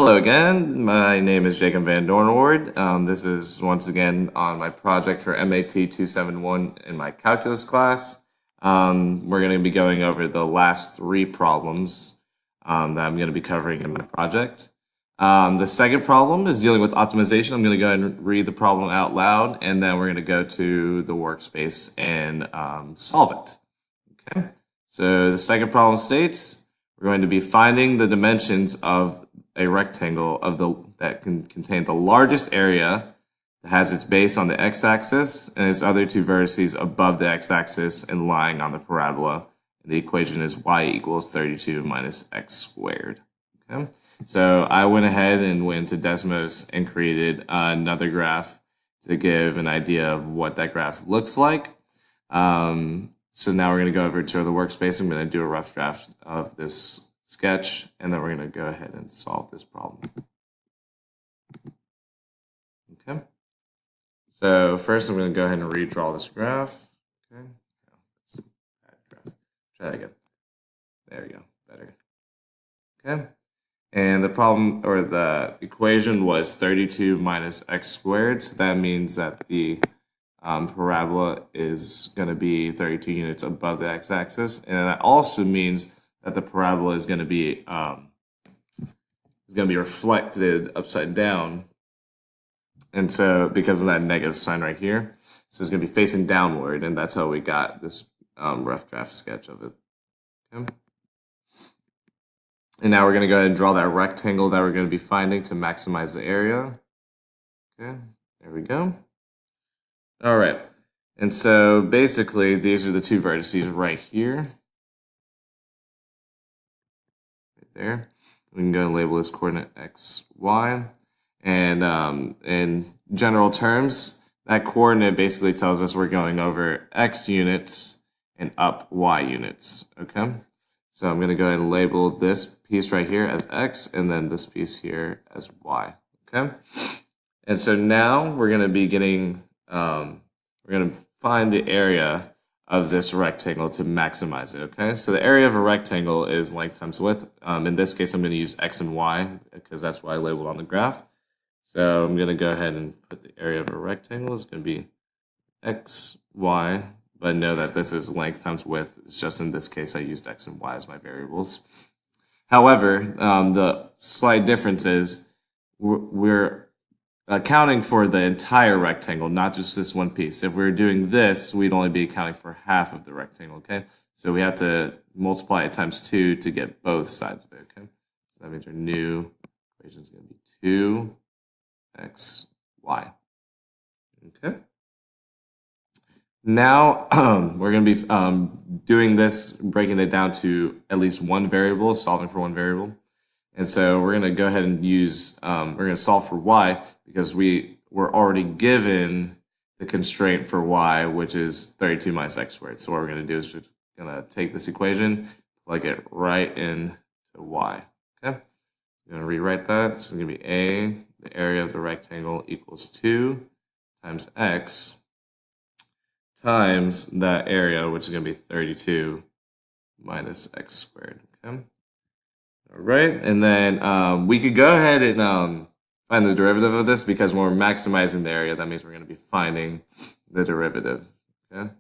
Hello again. My name is Jacob Van Dornwoord. This is once again on my project for MAT 271 in my calculus class. We're going to be going over the last three problems that I'm going to be covering in my project. The second problem is dealing with optimization. I'm going to go ahead and read the problem out loud, and then we're going to go to the workspace and solve it. Okay. So the second problem states we're going to be finding the dimensions of a rectangle that can contain the largest area that has its base on the x-axis and its other two vertices above the x-axis and lying on the parabola. And the equation is y equals 32 minus x squared. Okay. So I went ahead and went to Desmos and created another graph to give an idea of what that graph looks like. So now we're going to go over to the workspace. I'm going to do a rough draft of this sketch, and then we're going to go ahead and solve this problem. Okay. So first I'm going to go ahead and redraw this graph. Okay. That's a bad graph. Try that again. There we go. Better. Okay. And the problem, or the equation, was 32 minus x squared. So that means that the parabola is going to be 32 units above the x-axis, and that also means that the parabola is going to be reflected upside down, and so because of that negative sign right here, so it's going to be facing downward, and that's how we got this rough draft sketch of it. Okay. And now we're going to go ahead and draw that rectangle that we're going to be finding to maximize the area. Okay, there we go. All right, and so basically these are the two vertices right here, right there. We can go and label this coordinate x, y, and in general terms, that coordinate basically tells us we're going over x units and up y units, okay? So I'm going to go ahead and label this piece right here as x, and then this piece here as y, okay? And so now we're going to be getting, we're going to find the area of this rectangle to maximize it, okay? So the area of a rectangle is length times width. In this case, I'm going to use x and y because that's what I labeled on the graph. So I'm going to go ahead and put the area of a rectangle is going to be x, y, but know that this is length times width. It's just in this case I used x and y as my variables. However, the slight difference is we're accounting for the entire rectangle, not just this one piece. If we were doing this, we'd only be accounting for half of the rectangle, okay? So we have to multiply it times 2 to get both sides of it, okay? So that means our new equation is going to be 2x, y, okay? Now we're going to be doing this, breaking it down to at least one variable, solving for one variable. And so we're going to go ahead and use, we're going to solve for y because we were already given the constraint for y, which is 32 minus x squared. So what we're going to do is just going to take this equation, plug it right into y, okay? I'm going to rewrite that. So it's going to be a, the area of the rectangle equals 2 times x times that area, which is going to be 32 minus x squared, okay? All right, and then we could go ahead and find the derivative of this because when we're maximizing the area, that means we're going to be finding the derivative, okay?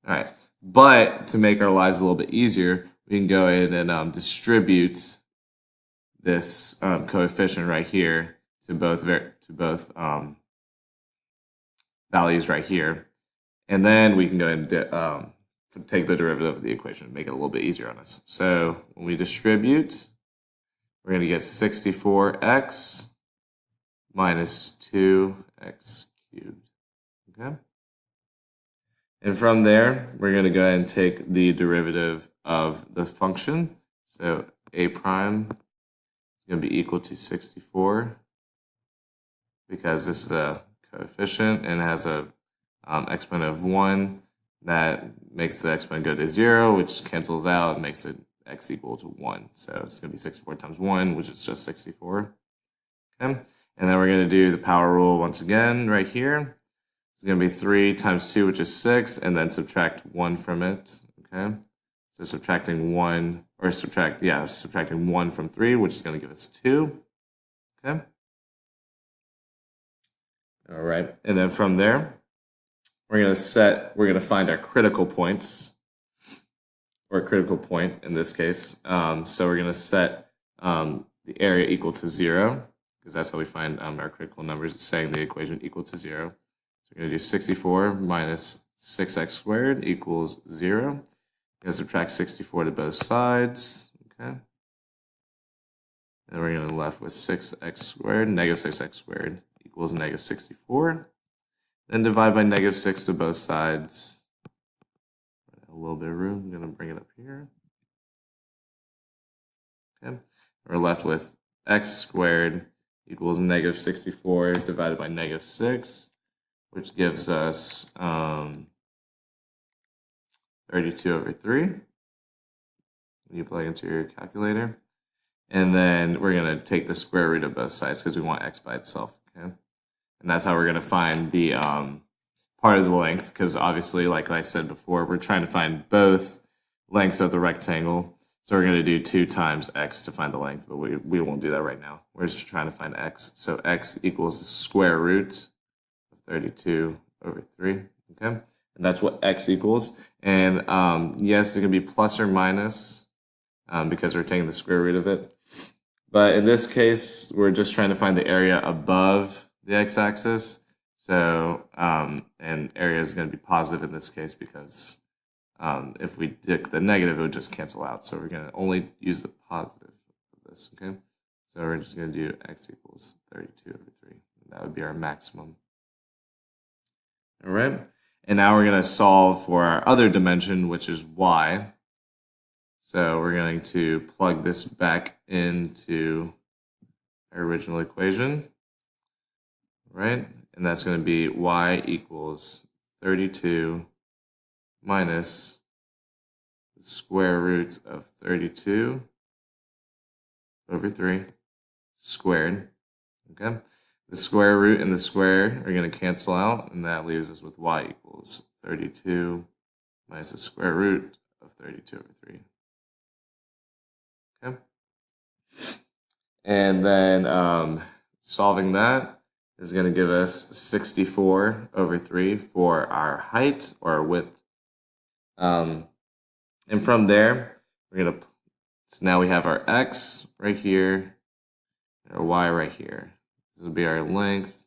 All right, but to make our lives a little bit easier, we can go ahead and distribute this coefficient right here to both values right here, and then we can go ahead and take the derivative of the equation, make it a little bit easier on us. So when we distribute, we're going to get 64x minus 2x cubed, okay? And from there, we're going to go ahead and take the derivative of the function. So a prime is going to be equal to 64 because this is a coefficient and has a exponent of 1 that makes the exponent go to 0, which cancels out and makes it x equal to 1. So it's going to be 64 times 1, which is just 64. Okay? And then we're going to do the power rule once again right here. It's going to be 3 times 2, which is 6, and then subtract 1 from it. Okay, so subtracting 1, or subtracting 1 from 3, which is going to give us 2. Okay. All right, and then from there, we're going to find our critical points, or a critical point in this case. So we're going to set the area equal to 0, because that's how we find our critical numbers, saying the equation equal to 0. So we're going to do 64 minus 6x squared equals 0. We're going to subtract 64 to both sides. Okay. And we're going to be left with 6x squared, negative 6x squared equals negative 64. Then divide by negative 6 to both sides. A little bit of room. I'm going to bring it up here. Okay. We're left with x squared equals negative 64 divided by negative 6, which gives us 32 over 3. You plug into your calculator. And then we're going to take the square root of both sides because we want x by itself. Okay? And that's how we're going to find the part of the length, because obviously, like I said before, we're trying to find both lengths of the rectangle. So we're going to do 2 times x to find the length, but we won't do that right now. We're just trying to find x. So x equals the square root of 32 over 3. Okay? And that's what x equals. And yes, it can be plus or minus because we're taking the square root of it. But in this case, we're just trying to find the area above the x-axis. So, and area is going to be positive in this case because if we took the negative, it would just cancel out. So we're going to only use the positive of this, okay? So we're just going to do x equals 32 over 3. And that would be our maximum. All right. And now we're going to solve for our other dimension, which is y. So we're going to plug this back into our original equation, right? And that's going to be y equals 32 minus the square root of 32 over 3 squared, okay? The square root and the square are going to cancel out, and that leaves us with y equals 32 minus the square root of 32 over 3. Okay. And then solving that is going to give us 64 over 3 for our height or our width. And from there, we're going to, so now we have our x right here, and our y right here. This will be our length,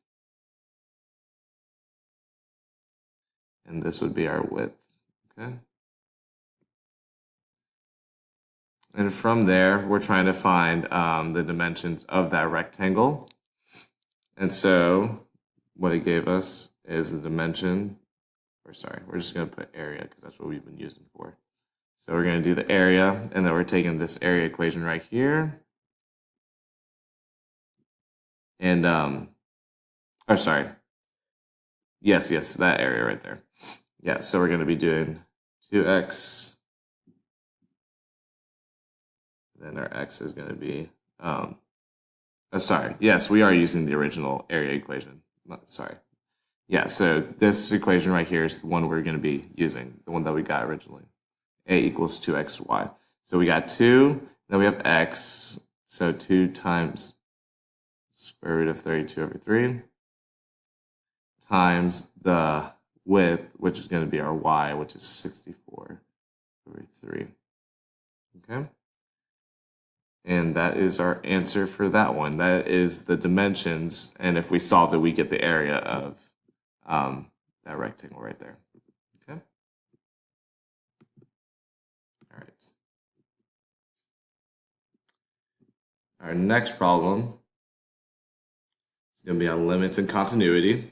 and this would be our width, okay? And from there, we're trying to find the dimensions of that rectangle. And so what it gave us is the dimension, or sorry, we're just going to put area because that's what we've been using for. So we're going to do the area, and then we're taking this area equation right here. And, or sorry, yes, that area right there. Yeah, so we're going to be doing 2x. Then our x is going to be, sorry, yes, we are using the original area equation. Sorry. Yeah, so this equation right here is the one we're going to be using, the one that we got originally. A equals 2xy. So we got 2, then we have x, so 2 times square root of 32 over 3 times the width, which is going to be our y, which is 64 over 3. Okay? And that is our answer for that one. That is the dimensions, and if we solve it, we get the area of that rectangle right there. Okay? All right. Our next problem is going to be on limits and continuity.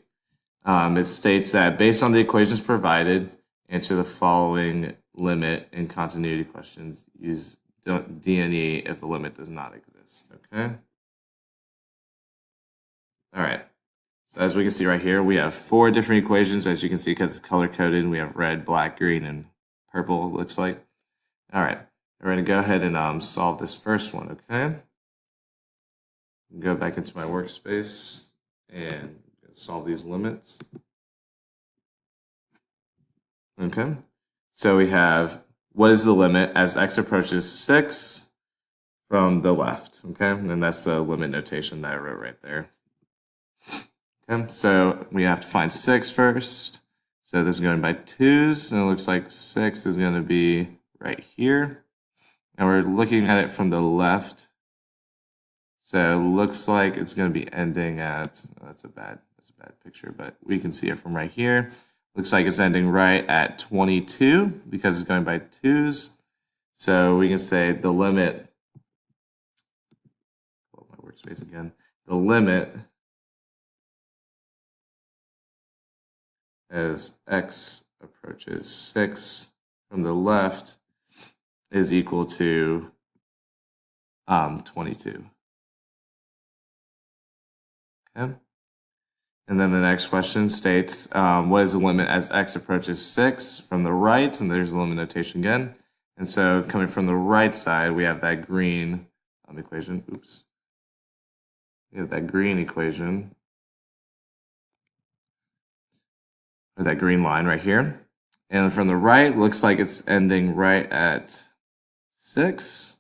It states that based on the equations provided, answer the following limit and continuity questions. Use D&E if the limit does not exist, okay? All right, so as we can see right here, we have 4 different equations, as you can see, because it's color-coded. We have red, black, green, and purple, it looks like. All right, we're going to go ahead and solve this first one, okay? Go back into my workspace and solve these limits. Okay, so we have what is the limit as x approaches 6 from the left, okay? And that's the limit notation that I wrote right there. Okay, so we have to find 6 first. So this is going by 2's, and it looks like 6 is going to be right here. And we're looking at it from the left. So it looks like it's going to be ending at, oh, that's a bad picture, but we can see it from right here. Looks like it's ending right at 22 because it's going by 2's. So we can say the limit, pull up my workspace again, the limit as x approaches 6 from the left is equal to 22. Okay. And then the next question states, what is the limit as x approaches 6 from the right? And there's the limit notation again. And so coming from the right side, we have that green equation. Oops. We have that green equation, or that green line right here. And from the right, looks like it's ending right at 6.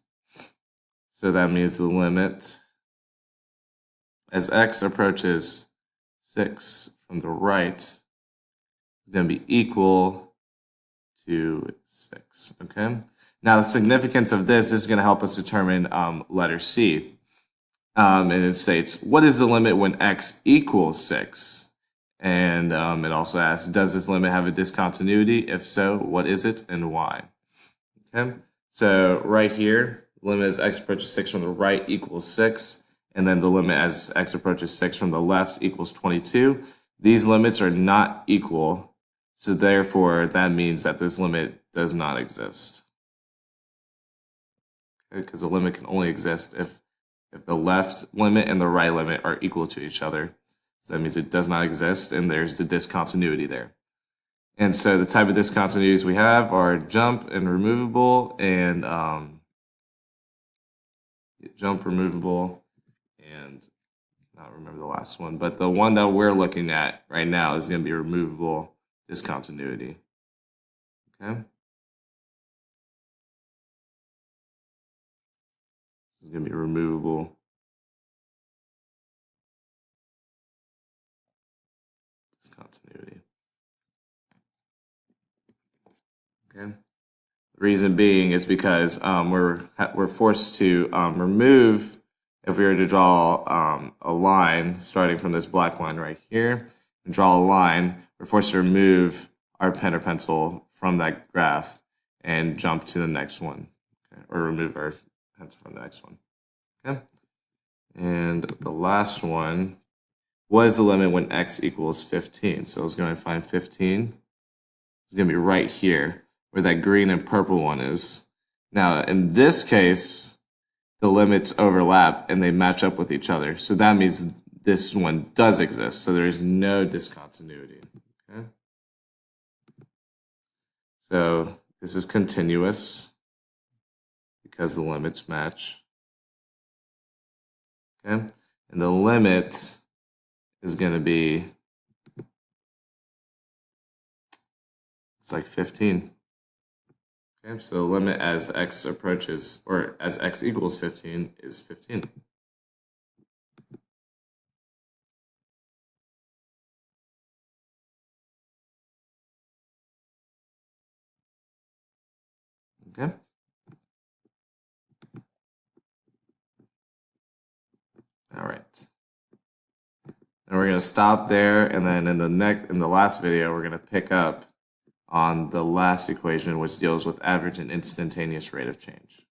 So that means the limit as x approaches 6 from the right is going to be equal to 6, okay? Now the significance of this is going to help us determine letter C. And it states, what is the limit when x equals 6? And it also asks, does this limit have a discontinuity? If so, what is it and why? Okay, so right here, limit as x approaches 6 from the right equals 6. And then the limit as x approaches 6 from the left equals 22. These limits are not equal, so therefore that means that this limit does not exist. Okay, because the limit can only exist if the left limit and the right limit are equal to each other. So that means it does not exist, and there's the discontinuity there. And so the type of discontinuities we have are jump and removable, and jump, removable, and I don't remember the last one, but the one that we're looking at right now is going to be removable discontinuity. Okay. This is going to be removable discontinuity. Okay. The reason being is because we're forced to remove, if we were to draw a line starting from this black line right here, and draw a line, we're forced to remove our pen or pencil from that graph and jump to the next one, okay? Or remove our pencil from the next one. Okay. And the last one, what is the limit when x equals 15? So it's going to find 15. It's going to be right here where that green and purple one is. Now, in this case, the limits overlap and they match up with each other. So that means this one does exist. So there's no discontinuity. Okay. So this is continuous because the limits match. Okay. And the limit is going to be, it's like 15. Okay, so the limit as x approaches, or as x equals 15 is 15. Okay. All right. And we're going to stop there, and then in the last video, we're going to pick up on the last equation, which deals with average and instantaneous rate of change.